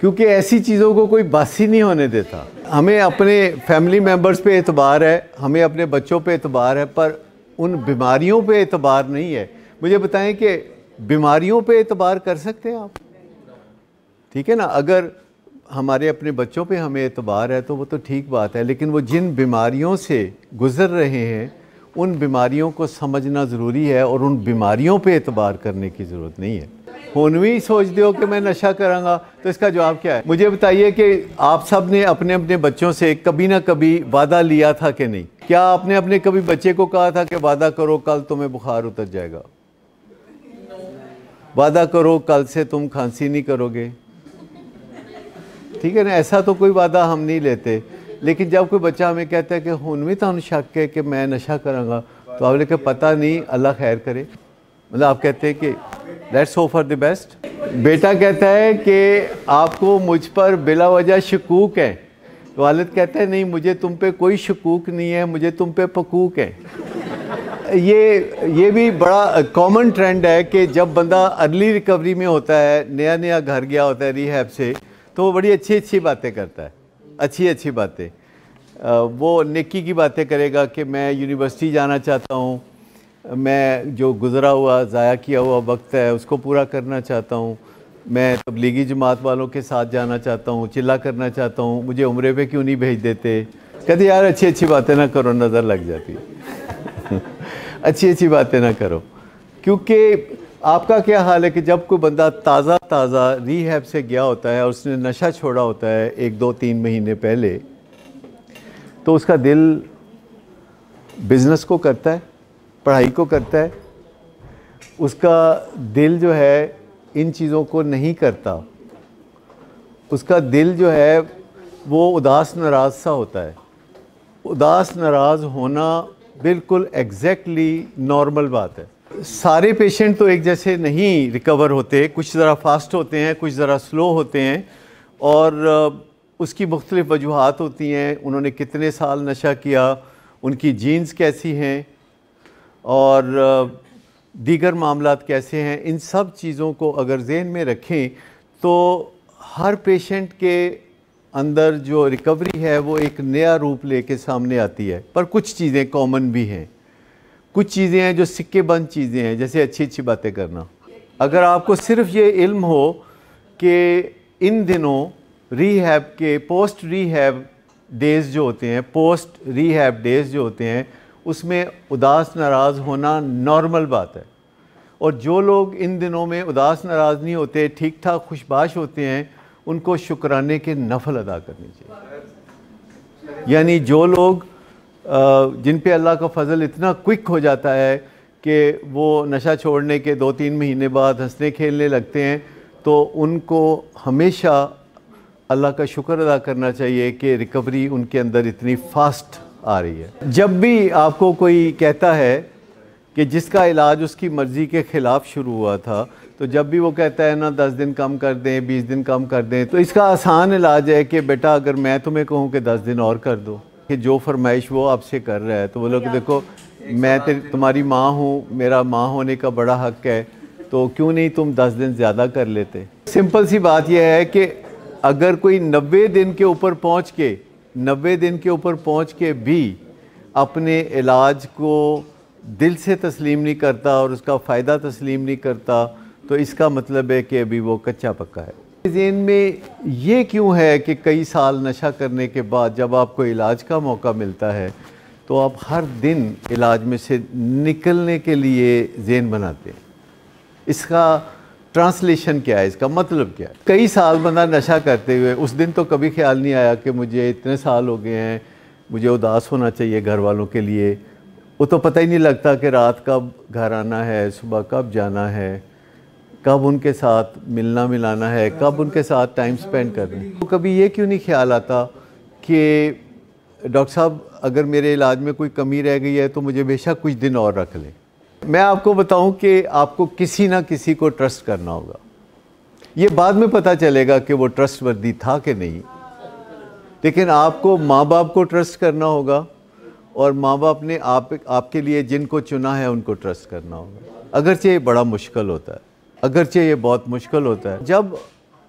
क्योंकि ऐसी चीज़ों को कोई बासी नहीं होने देता। हमें अपने फैमिली मेम्बर्स पे एतबार है, हमें अपने बच्चों पे एतबार है, पर उन बीमारियों पे एतबार नहीं है। मुझे बताएं कि बीमारियों पे एतबार कर सकते हैं आप? ठीक है ना, अगर हमारे अपने बच्चों पे हमें एतबार है तो वो तो ठीक बात है, लेकिन वो जिन बीमारियों से गुज़र रहे हैं उन बीमारियों को समझना ज़रूरी है, और उन बीमारियों पे एतबार करने की ज़रूरत नहीं है। हुन भी सोच दो कि मैं नशा करांगा, तो इसका जवाब क्या है? मुझे बताइए कि आप सब ने अपने अपने बच्चों से कभी ना कभी वादा लिया था कि नहीं? क्या आपने अपने कभी बच्चे को कहा था कि वादा करो कल तुम्हें बुखार उतर जाएगा, वादा करो कल से तुम खांसी नहीं करोगे? ठीक है ना, ऐसा तो कोई वादा हम नहीं लेते। लेकिन जब कोई बच्चा हमें कहता है कि हुन भी तो शक है कि मैं नशा करांगा, तो आपने कहा पता नहीं, अल्लाह खैर करे, मतलब आप कहते हैं कि let's hope for the best. बेटा कहता है कि आपको मुझ पर बिला वजह शकूक है, तो वालिद कहते हैं नहीं, मुझे तुम पे कोई शकूक नहीं है, मुझे तुम पे पकूक है। ये भी बड़ा कॉमन ट्रेंड है कि जब बंदा अर्ली रिकवरी में होता है, नया नया घर गया होता है रिहैब से, तो वो बड़ी अच्छी अच्छी बातें करता है, अच्छी अच्छी बातें। वो नेकी की बातें करेगा कि मैं यूनिवर्सिटी जाना चाहता हूँ, मैं जो गुज़रा हुआ ज़ाया किया हुआ वक्त है उसको पूरा करना चाहता हूँ, मैं तबलीगी जमात वालों के साथ जाना चाहता हूँ, चिल्ला करना चाहता हूँ, मुझे उम्रे पे क्यों नहीं भेज देते? कहते यार अच्छी अच्छी बातें ना करो, नज़र लग जाती है। अच्छी अच्छी बातें ना करो, क्योंकि आपका क्या हाल है कि जब कोई बंदा ताज़ा रिहैब से गया होता है और उसने नशा छोड़ा होता है 1-2-3 महीने पहले, तो उसका दिल बिज़नेस को करता है, पढ़ाई को करता है, उसका दिल जो है इन चीज़ों को नहीं करता, उसका दिल जो है वो उदास नाराज़ सा होता है। उदास नाराज़ होना बिल्कुल एग्जैक्टली नॉर्मल बात है। सारे पेशेंट तो एक जैसे नहीं रिकवर होते, कुछ ज़रा फास्ट होते हैं, कुछ ज़रा स्लो होते हैं, और उसकी मुख्तलिफ़ वजूहात होती हैं। उन्होंने कितने साल नशा किया, उनकी जीन्स कैसी हैं, और दीगर मामलात कैसे हैं, इन सब चीज़ों को अगर जहन में रखें तो हर पेशेंट के अंदर जो रिकवरी है वो एक नया रूप लेके सामने आती है। पर कुछ चीज़ें कॉमन भी हैं, कुछ चीज़ें हैं जो सिक्के बंद चीज़ें हैं, जैसे अच्छी अच्छी बातें करना। अगर आपको सिर्फ ये इल्म हो कि इन दिनों रीहैब के पोस्ट रीहैब डेज़ जो होते हैं, पोस्ट रीहैब डेज़ जो होते हैं, उसमें उदास नाराज़ होना नॉर्मल बात है, और जो लोग इन दिनों में उदास नाराज़ नहीं होते, ठीक ठाक खुशबाश होते हैं, उनको शुक्राने के नफल अदा करनी चाहिए। यानी जो लोग जिन पे अल्लाह का फ़ज़ल इतना क्विक हो जाता है कि वो नशा छोड़ने के 2-3 महीने बाद हंसने खेलने लगते हैं, तो उनको हमेशा अल्लाह का शुक्र अदा करना चाहिए कि रिकवरी उनके अंदर इतनी फास्ट आ रही है। जब भी आपको कोई कहता है कि जिसका इलाज उसकी मर्ज़ी के ख़िलाफ़ शुरू हुआ था, तो जब भी वो कहता है ना 10 दिन कम कर दें, 20 दिन कम कर दें, तो इसका आसान इलाज है कि बेटा अगर मैं तुम्हें कहूँ कि 10 दिन और कर दो, कि जो फरमाइश वो आपसे कर रहा है, तो बोलो कि देखो मैं तुम्हारी माँ हूँ, मेरा माँ होने का बड़ा हक़ है, तो क्यों नहीं तुम 10 दिन ज़्यादा कर लेते। सिंपल सी बात यह है कि अगर कोई 90 दिन के ऊपर पहुँच के भी अपने इलाज को दिल से तस्लीम नहीं करता और उसका फ़ायदा तस्लीम नहीं करता, तो इसका मतलब है कि अभी वो कच्चा पक्का है। ज़हन में ये क्यों है कि कई साल नशा करने के बाद जब आपको इलाज का मौका मिलता है तो आप हर दिन इलाज में से निकलने के लिए ज़हन बनाते हैं? इसका ट्रांसलेशन क्या है, इसका मतलब क्या है? कई साल बंदा नशा करते हुए उस दिन तो कभी ख्याल नहीं आया कि मुझे इतने साल हो गए हैं, मुझे उदास होना चाहिए घर वालों के लिए। वो तो पता ही नहीं लगता कि रात कब घर आना है, सुबह कब जाना है, कब उनके साथ मिलना मिलाना है, कब उनके साथ टाइम स्पेंड करना है। तो कभी ये क्यों नहीं ख्याल आता कि डॉक्टर साहब अगर मेरे इलाज में कोई कमी रह गई है तो मुझे बेशक कुछ दिन और रख लें। मैं आपको बताऊं कि आपको किसी ना किसी को ट्रस्ट करना होगा। ये बाद में पता चलेगा कि वो ट्रस्टवर्दी था कि नहीं, लेकिन आपको माँ बाप को ट्रस्ट करना होगा और माँ बाप ने आपके लिए जिनको चुना है उनको ट्रस्ट करना होगा। अगरचे ये बड़ा मुश्किल होता है, अगरचे ये बहुत मुश्किल होता है। जब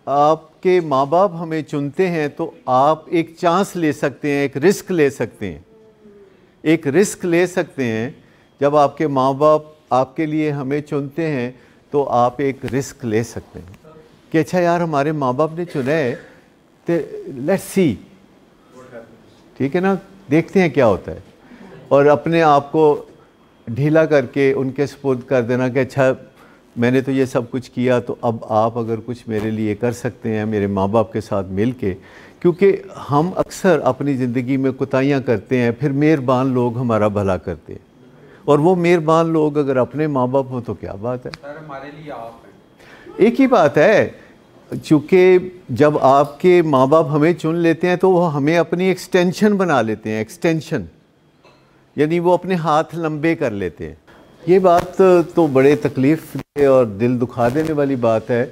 आपके माँ बाप हमें चुनते हैं तो आप एक चांस ले सकते हैं, एक रिस्क ले सकते हैं, एक रिस्क ले सकते हैं। जब आपके माँ बाप आपके लिए हमें चुनते हैं तो आप एक रिस्क ले सकते हैं कि अच्छा यार हमारे माँ बाप ने चुना है तो लेट्स सी, ठीक है ना, देखते हैं क्या होता है। और अपने आप को ढीला करके उनके सुपुर्द कर देना कि अच्छा मैंने तो ये सब कुछ किया तो अब आप अगर कुछ मेरे लिए कर सकते हैं मेरे माँ बाप के साथ मिल के। क्योंकि हम अक्सर अपनी ज़िंदगी में कोताहियाँ करते हैं, फिर मेहरबान लोग हमारा भला करते हैं, और वो मेहरबान लोग अगर अपने माँ बाप हो तो क्या बात है। सर हमारे लिए आप हैं। एक ही बात है, चूँकि जब आपके माँ बाप हमें चुन लेते हैं तो वो हमें अपनी एक्सटेंशन बना लेते हैं, एक्सटेंशन यानी वो अपने हाथ लंबे कर लेते हैं। ये बात तो बड़े तकलीफ़ और दिल दुखा देने वाली बात है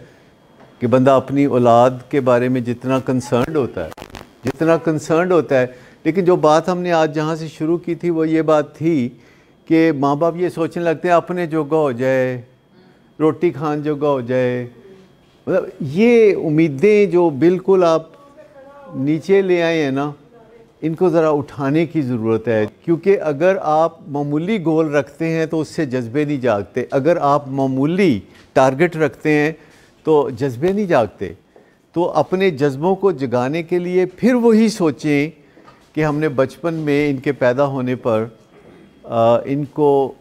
कि बंदा अपनी औलाद के बारे में जितना कंसर्न्ड होता है, लेकिन जो बात हमने आज जहाँ से शुरू की थी वो ये बात थी कि माँ बाप ये सोचने लगते हैं अपने जोगा हो जाए, रोटी खान जोगा हो जाए। मतलब ये उम्मीदें जो बिल्कुल आप नीचे ले आए हैं ना, इनको ज़रा उठाने की ज़रूरत है। क्योंकि अगर आप मामूली गोल रखते हैं तो उससे जज्बे नहीं जागते, अगर आप मामूली टारगेट रखते हैं तो जज्बे नहीं जागते। तो अपने जज्बों को जगाने के लिए फिर वही सोचें कि हमने बचपन में इनके पैदा होने पर इनको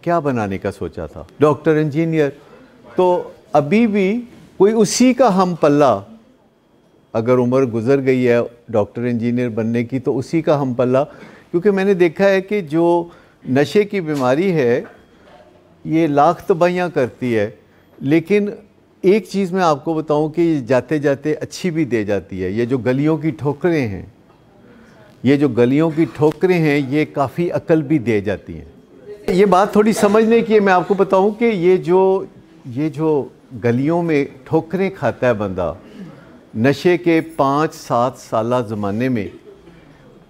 क्या बनाने का सोचा था, डॉक्टर इंजीनियर। तो अभी भी कोई उसी का हम पल्ला, अगर उम्र गुज़र गई है डॉक्टर इंजीनियर बनने की तो उसी का हम पल्ला। क्योंकि मैंने देखा है कि जो नशे की बीमारी है ये लाख तबाहियाँ करती है, लेकिन एक चीज़ मैं आपको बताऊं कि ये जाते जाते अच्छी भी दे जाती है। ये जो गलियों की ठोकरें हैं, ये काफ़ी अकल भी दे जाती हैं। ये बात थोड़ी समझने की है। मैं आपको बताऊं कि ये जो गलियों में ठोकरें खाता है बंदा नशे के 5-7 साल ज़माने में,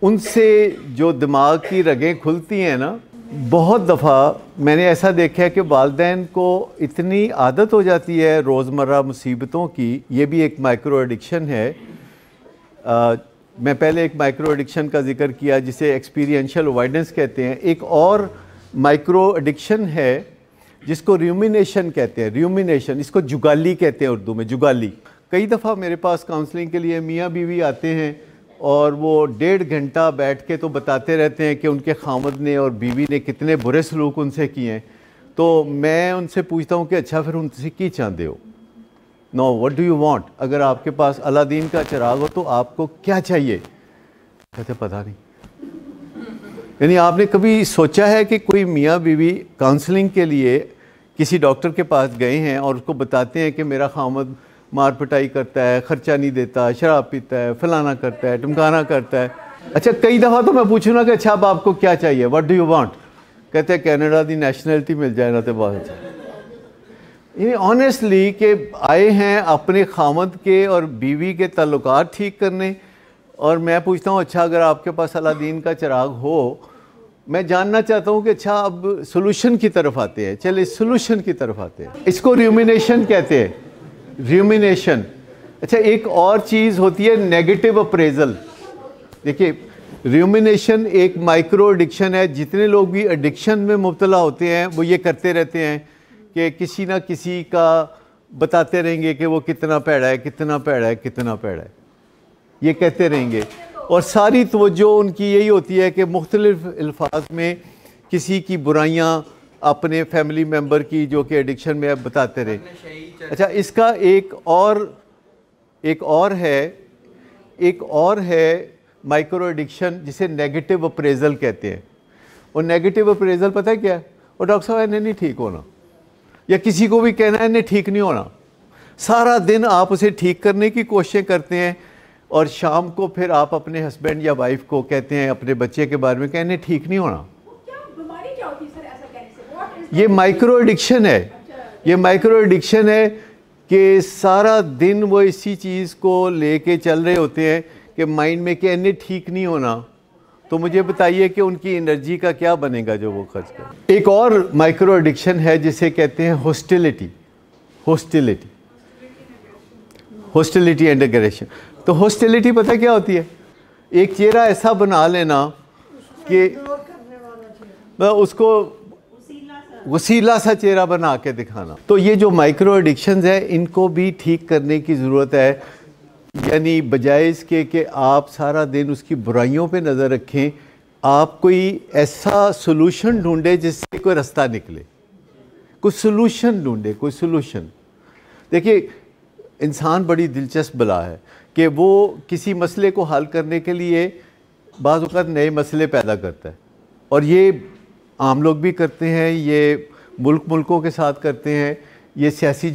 उनसे जो दिमाग की रगें खुलती हैं ना, बहुत दफ़ा मैंने ऐसा देखा है कि वालिदैन को इतनी आदत हो जाती है रोज़मर्रा मुसीबतों की। ये भी एक माइक्रो एडिक्शन है। मैं पहले एक माइक्रो एडिक्शन का जिक्र किया जिसे एक्सपीरियंशियल अवॉइडेंस कहते हैं। एक और माइक्रो एडिक्शन है जिसको र्यूमिनेशन कहते हैं। र्यूमिनेशन, इसको जुगाली कहते हैं उर्दू में, जुगाली। कई दफ़ा मेरे पास काउंसलिंग के लिए मियाँ बीवी आते हैं और वो 1.5 घंटा बैठ के तो बताते रहते हैं कि उनके खामद ने और बीवी ने कितने बुरे सलूक उनसे किए हैं। तो मैं उनसे पूछता हूँ कि अच्छा फिर उनसे की चाहते हो, know what do you want. अगर आपके पास अलादीन का चिराग हो तो आपको क्या चाहिए? कहते पता नहीं। यानी आपने कभी सोचा है कि कोई मियाँ बीवी काउंसलिंग के लिए किसी डॉक्टर के पास गए हैं और उसको बताते हैं कि मेरा खामद मार पिटाई करता है, ख़र्चा नहीं देता, शराब पीता है, फलाना करता है, टमकाना करता है। अच्छा कई दफ़ा तो मैं पूछूँ ना कि अच्छा अब आपको क्या चाहिए, व्हाट डू यू वांट? कहते हैं कैनेडा की नैशनैलिटी मिल जाए ना तो बहुत अच्छा। यानी ऑनेस्टली कि आए हैं अपने खामद के और बीवी के ताल्लुकात ठीक करने। और मैं पूछता हूँ अच्छा अगर आपके पास अलादीन का चिराग हो, मैं जानना चाहता हूँ कि अच्छा अब सोल्यूशन की तरफ आते हैं। चले सोल्यूशन की तरफ आते हैं। इसको र्यूमिनेशन कहते हैं, र्यूमिनेशन। अच्छा एक और चीज़ होती है नेगेटिव अप्रेजल। देखिए रूमिनेशन एक माइक्रो एडिक्शन है। जितने लोग भी एडिक्शन में मुब्तला होते हैं वो ये करते रहते हैं कि किसी ना किसी का बताते रहेंगे कि वो कितना पैड़ा है, कितना पैड़ा है, कितना पैड़ा है, ये कहते रहेंगे। और सारी तवज्जो उनकी यही होती है कि मुख्तलिफ अल्फाज में किसी की बुराइयाँ अपने फैमिली मेम्बर की जो कि एडिक्शन में अब बताते रहे। अच्छा, इसका एक और है माइक्रो एडिक्शन जिसे नेगेटिव अप्रेजल कहते हैं। और नेगेटिव अप्रेजल पता है क्या है? और डॉक्टर साहब इन्हें नहीं ठीक होना, या किसी को भी कहना है इन्हें ठीक नहीं होना। सारा दिन आप उसे ठीक करने की कोशिशें करते हैं और शाम को फिर आप अपने हस्बैंड या वाइफ को कहते हैं अपने बच्चे के बारे में, कहने ठीक नहीं होना। ये माइक्रो एडिक्शन है। ये माइक्रो एडिक्शन है कि सारा दिन वो इसी चीज़ को लेके चल रहे होते हैं कि माइंड में कि इन्हें ठीक नहीं होना। तो मुझे बताइए कि उनकी एनर्जी का क्या बनेगा जो वो खर्च करें। एक और माइक्रो एडिक्शन है जिसे कहते हैं हॉस्टिलिटी एंड एग्रेशन। तो हॉस्टिलिटी पता क्या होती है? एक चेहरा ऐसा बना लेना कि उसको वसीला सा चेहरा बना के दिखाना। तो ये जो माइक्रो एडिक्शंस है इनको भी ठीक करने की ज़रूरत है। यानी बजाय इसके कि आप सारा दिन उसकी बुराइयों पे नज़र रखें, आप कोई ऐसा सोल्यूशन ढूंढे जिससे कोई रास्ता निकले, कोई सोल्यूशन ढूंढे, कोई सोल्यूशन। देखिए, इंसान बड़ी दिलचस्प बला है कि वो किसी मसले को हल करने के लिए बाज़ औक़ात नए मसले पैदा करता है। और ये आम लोग भी करते हैं, ये मुल्कों के साथ करते हैं, ये सियासी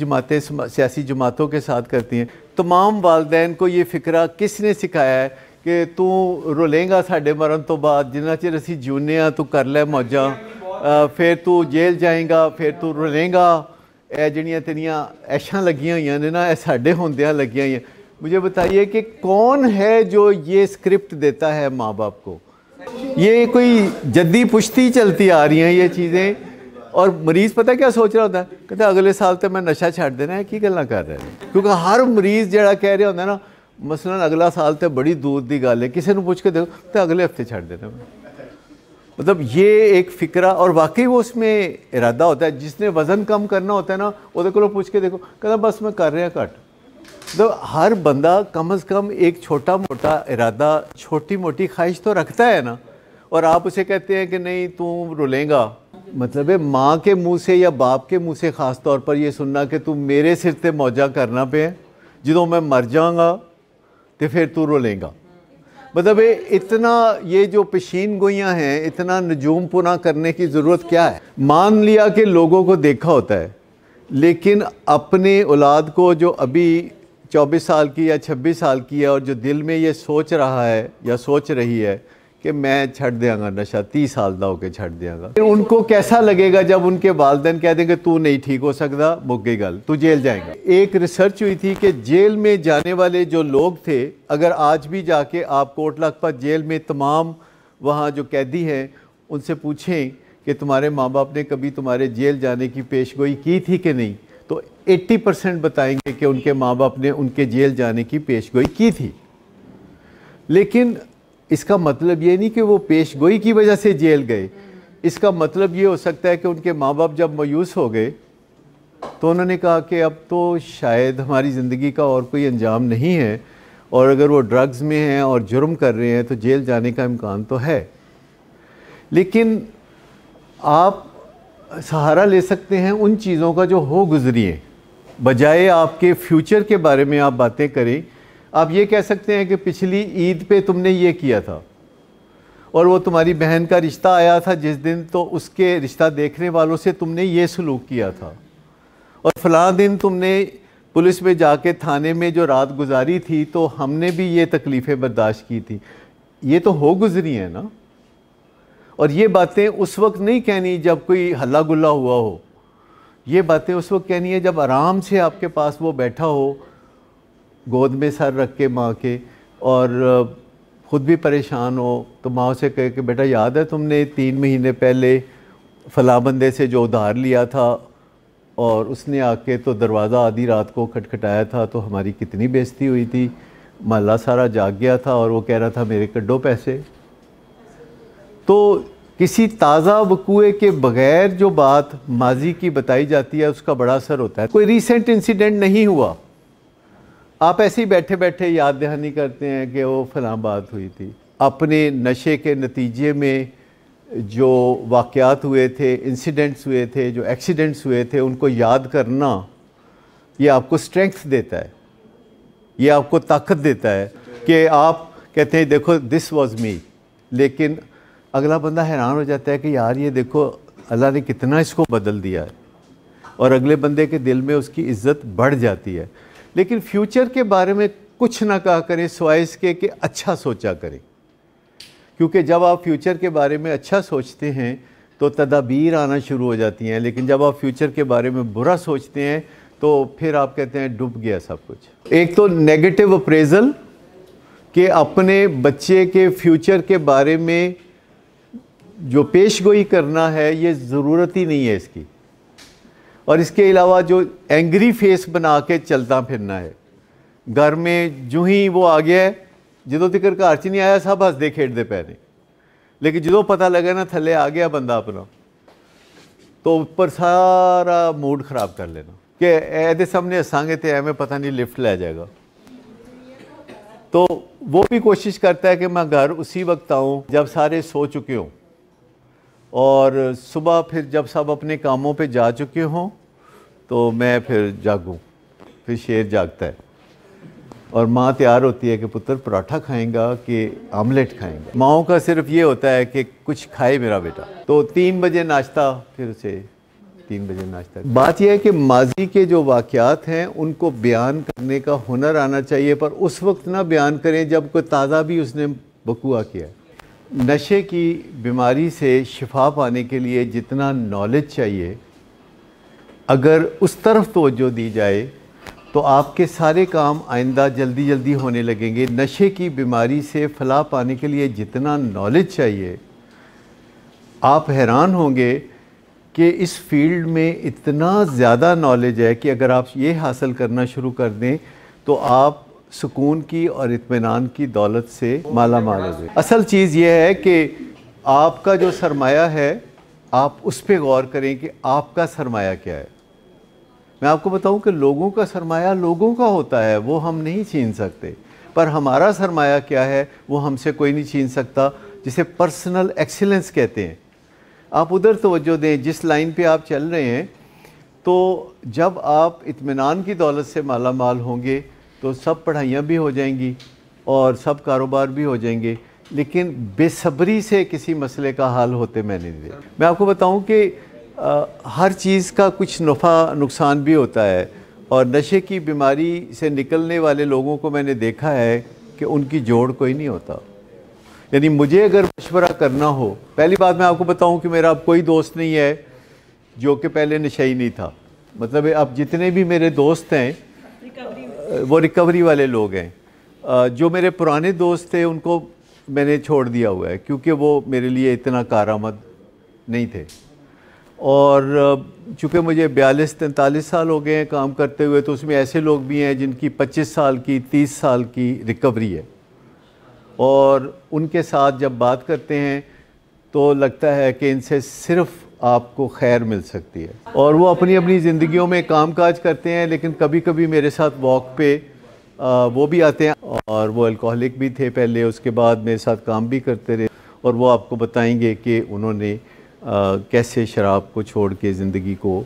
जमातों के साथ करती हैं। तमाम वालदैन को ये फ़िक्रा किसने सिखाया है कि तू रोलेंगा साढ़े मरन तो बाद, जिन्ना चिर असी जूने आ तू कर लै मौजा, फिर तू जेल जाएगा, फिर तू रोलेंगा। ए जिहड़ियां तेरियां ऐशां लगियां हुई ने ना, ए साढ़े होंदियां लगियां हुई। मुझे बताइए कि कौन है जो ये स्क्रिप्ट देता है माँ बाप को? ये कोई जद्दी पुश्ती चलती आ रही हैं ये चीज़ें। और मरीज़ पता क्या सोच रहा होता है? कहता अगले साल तो मैं नशा छड़ देना है, की गल्लां कर रहे हैं। क्योंकि हर मरीज़ जड़ा कह रहा होंदा ना, मसलन अगला साल तो बड़ी दूर की गल है, किसी को पूछ के देखो तो अगले हफ्ते छड़ देना। मतलब ये एक फ़िक्रा, और वाकई वो उसमें इरादा होता है। जिसने वज़न कम करना होता है ना, वो को पूछ के देखो, कहता बस मैं कर रहा घट। तो हर बंदा कम से कम एक छोटा मोटा इरादा, छोटी मोटी ख्वाहिश तो रखता है ना। और आप उसे कहते हैं कि नहीं तू रुलेगा। मतलब है माँ के मुंह से या बाप के मुंह से ख़ास तौर पर ये सुनना कि तू मेरे सिर ते मौजा करना पे जो मैं मर जाऊँगा तो फिर तू रुलेगा। मतलब इतना ये जो पेशीन गोइयाँ हैं, इतना नजूम पुना करने की ज़रूरत क्या है? मान लिया कि लोगों को देखा होता है, लेकिन अपने औलाद को जो अभी 24 साल की या 26 साल की है और जो दिल में ये सोच रहा है या सोच रही है कि मैं छड़ देंगा नशा, 30 साल दा होके छड़ देंगा, उनको कैसा लगेगा जब उनके वालिदैन कह देंगे तू नहीं ठीक हो सकता, मुक गई गल, तू जेल जाएगा। एक रिसर्च हुई थी कि जेल में जाने वाले जो लोग थे, अगर आज भी जाके आप कोट लखपत जेल में तमाम वहाँ जो कैदी हैं उनसे पूछें कि तुम्हारे माँ बाप ने कभी तुम्हारे जेल जाने की पेशगोई की थी कि नहीं, तो 80% बताएंगे कि उनके माँ बाप ने उनके जेल जाने की पेशगोई की थी। लेकिन इसका मतलब ये नहीं कि वो पेशगोई की वजह से जेल गए। इसका मतलब ये हो सकता है कि उनके माँ बाप जब मायूस हो गए तो उन्होंने कहा कि अब तो शायद हमारी ज़िंदगी का और कोई अंजाम नहीं है, और अगर वो ड्रग्स में हैं और जुर्म कर रहे हैं तो जेल जाने का इम्कान तो है। लेकिन आप सहारा ले सकते हैं उन चीज़ों का जो हो गुजरी हैं, बजाय आपके फ्यूचर के बारे में आप बातें करें। आप ये कह सकते हैं कि पिछली ईद पे तुमने ये किया था, और वो तुम्हारी बहन का रिश्ता आया था जिस दिन, तो उसके रिश्ता देखने वालों से तुमने ये सलूक किया था, और फ़लाँ दिन तुमने पुलिस में जाके थाने में जो रात गुजारी थी तो हमने भी ये तकलीफ़ें बर्दाश्त की थी। ये तो हो गुजरी हैं ना। और ये बातें उस वक्त नहीं कहनी जब कोई हल्ला गुल्ला हुआ हो, ये बातें उस वक्त कहनी है जब आराम से आपके पास वो बैठा हो, गोद में सर रख के माँ के, और ख़ुद भी परेशान हो, तो माँ से कहे कि बेटा याद है तुमने 3 महीने पहले फ़लाँ बंदे से जो उधार लिया था और उसने आके तो दरवाज़ा आधी रात को खटखटाया था, तो हमारी कितनी बेइज्जती हुई थी, महल्ला सारा जाग गया था और वो कह रहा था मेरे कड्डो पैसे। तो किसी ताज़ा वक़ूए के बग़ैर जो बात माजी की बताई जाती है उसका बड़ा असर होता है। कोई रीसेंट इंसिडेंट नहीं हुआ, आप ऐसे ही बैठे बैठे याद दहानी करते हैं कि वो फलां बात हुई थी। अपने नशे के नतीजे में जो वाक़यात हुए थे, इंसिडेंट्स हुए थे, जो एक्सीडेंट्स हुए थे, उनको याद करना ये आपको स्ट्रेंथ देता है, ये आपको ताकत देता है कि आप कहते हैं देखो दिस वाज मी। लेकिन अगला बंदा हैरान हो जाता है कि यार ये देखो अल्लाह ने कितना इसको बदल दिया है, और अगले बंदे के दिल में उसकी इज़्ज़त बढ़ जाती है। लेकिन फ्यूचर के बारे में कुछ ना कहा करें सिवाय इसके कि अच्छा सोचा करें, क्योंकि जब आप फ्यूचर के बारे में अच्छा सोचते हैं तो तदाबीर आना शुरू हो जाती हैं। लेकिन जब आप फ्यूचर के बारे में बुरा सोचते हैं तो फिर आप कहते हैं डूब गया सब कुछ। एक तो नेगेटिव अप्रेजल कि अपने बच्चे के फ्यूचर के बारे में जो पेशगोई करना है ये ज़रूरत ही नहीं है इसकी। और इसके अलावा जो एंग्री फेस बना के चलता फिरना है घर में, जो ही वो आ गया है जो तक घर च नहीं आया सब हसदे खेडते पे ने, लेकिन जो पता लगा ना थले आ गया बंदा अपना तो ऊपर सारा मूड खराब कर लेना कि ए सामने हसांगे तो एवं पता नहीं लिफ्ट ले जाएगा। तो वो भी कोशिश करता है कि मैं घर उसी वक्त आऊँ जब सारे सो चुके हों, और सुबह फिर जब सब अपने कामों पे जा चुके हों तो मैं फिर जागूं। फिर शेर जागता है और माँ तैयार होती है कि पुत्र पराठा खाएंगा कि आमलेट खाएंगा। माँओं का सिर्फ ये होता है कि कुछ खाए मेरा बेटा। तो 3 बजे नाश्ता, फिर से 3 बजे नाश्ता। बात यह है कि माजी के जो वाक़यात हैं उनको बयान करने का हुनर आना चाहिए, पर उस वक्त ना बयान करें जब कोई ताज़ा भी उसने बकुआ किया है। नशे की बीमारी से शिफा पाने के लिए जितना नॉलेज चाहिए, अगर उस तरफ तवज्जो दी जाए तो आपके सारे काम आइंदा जल्दी जल्दी होने लगेंगे। नशे की बीमारी से फलाह पाने के लिए जितना नॉलेज चाहिए, आप हैरान होंगे कि इस फील्ड में इतना ज़्यादा नॉलेज है कि अगर आप ये हासिल करना शुरू कर दें तो आप सुकून की और इत्मीनान की दौलत से माला माल हो जाए। असल चीज़ ये है कि आपका जो सरमाया है आप उस पर गौर करें कि आपका सरमाया क्या है। मैं आपको बताऊं कि लोगों का सरमाया लोगों का होता है, वो हम नहीं छीन सकते, पर हमारा सरमाया क्या है वो हमसे कोई नहीं छीन सकता, जिसे पर्सनल एक्सीलेंस कहते हैं। आप उधर तवज्जो दें जिस लाइन पे आप चल रहे हैं, तो जब आप इत्मीनान की दौलत से माला माल होंगे तो सब पढ़ाइयाँ भी हो जाएंगी और सब कारोबार भी हो जाएंगे। लेकिन बेसब्री से किसी मसले का हल होते मैंने नहीं देखा। मैं आपको बताऊं कि हर चीज़ का कुछ नफ़ा नुकसान भी होता है, और नशे की बीमारी से निकलने वाले लोगों को मैंने देखा है कि उनकी जोड़ कोई नहीं होता। यानी मुझे अगर मशवरा करना हो, पहली बात मैं आपको बताऊं कि मेरा अब कोई दोस्त नहीं है जो कि पहले नशेई नहीं था। मतलब अब जितने भी मेरे दोस्त हैं वो रिकवरी वाले लोग हैं। जो मेरे पुराने दोस्त थे उनको मैंने छोड़ दिया हुआ है क्योंकि वो मेरे लिए इतना कारआमद नहीं थे। और चूँकि मुझे 42-43 साल हो गए हैं काम करते हुए, तो उसमें ऐसे लोग भी हैं जिनकी 25 साल की 30 साल की रिकवरी है, और उनके साथ जब बात करते हैं तो लगता है कि इनसे सिर्फ़ आपको खैर मिल सकती है। और वो अपनी अपनी ज़िंदगियों में कामकाज करते हैं, लेकिन कभी कभी मेरे साथ वॉक पे वो भी आते हैं, और वो अल्कोहलिक भी थे पहले, उसके बाद मेरे साथ काम भी करते रहे, और वो आपको बताएंगे कि उन्होंने कैसे शराब को छोड़ के ज़िंदगी को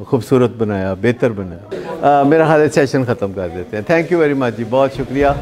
खूबसूरत बनाया, बेहतर बनाया। मेरा हाल सेशन ख़त्म कर देते हैं। थैंक यू वेरी मच जी, बहुत शुक्रिया।